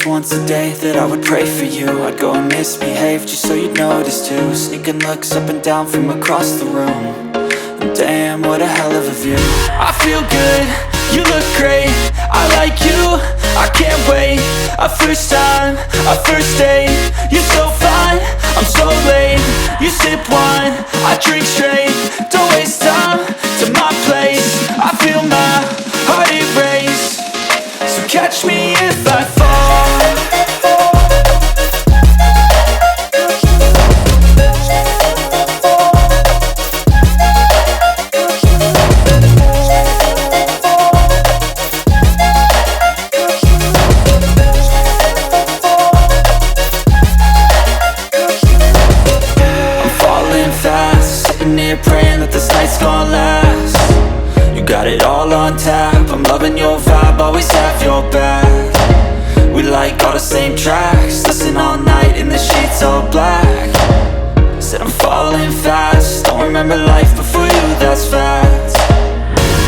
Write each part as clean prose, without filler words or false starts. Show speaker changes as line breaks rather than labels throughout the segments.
was once a day that I would pray for you. I'd go and misbehave just so you'd notice too. Sneaking looks up and down from across the room. And damn, what a hell of a view. I feel good, you look great, I like you, I can't wait. A first time, a first date, you're so fine, I'm so late. You sip wine, I drink straight, don't waste time to my place. I feel my heart erase, so catch me if I fall. Praying that this night's gonna last. You got it all on tap, I'm loving your vibe, always have your back. We like all the same tracks, listen all night in the sheets all black. Said I'm falling fast, don't remember life before you, that's fact.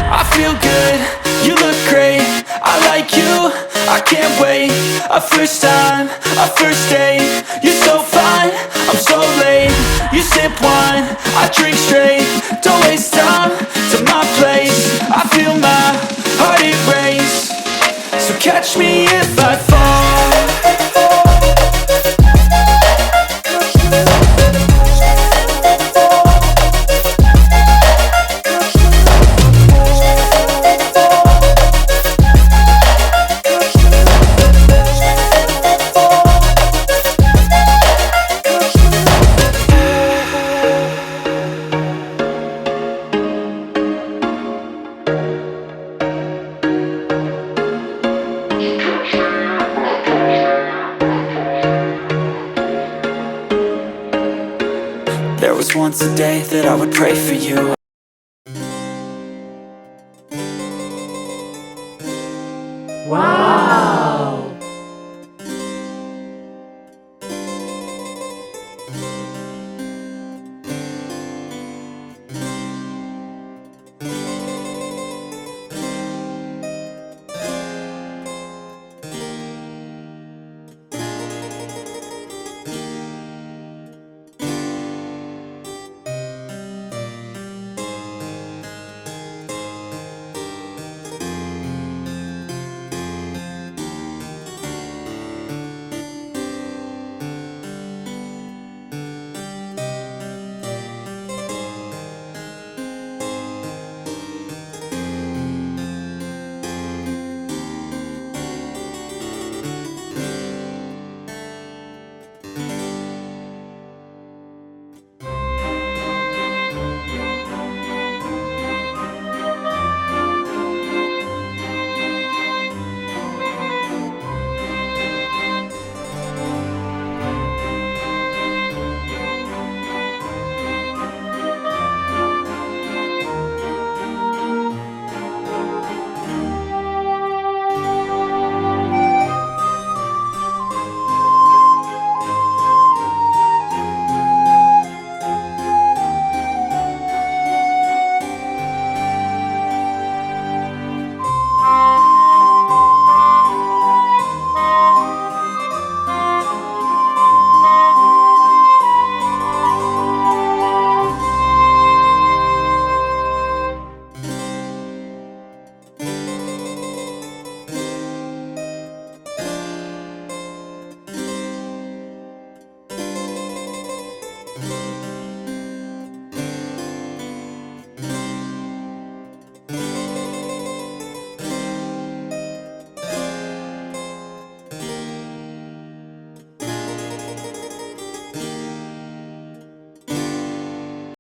I feel good, you look great, I like you, I can't wait. A first time, a first date, you're so fine, I'm so late. You sip wine, I drink straight, don't waste time to my place. I feel my heart erase, so catch me if I fall. There was once a day that I would pray for you.
Wow.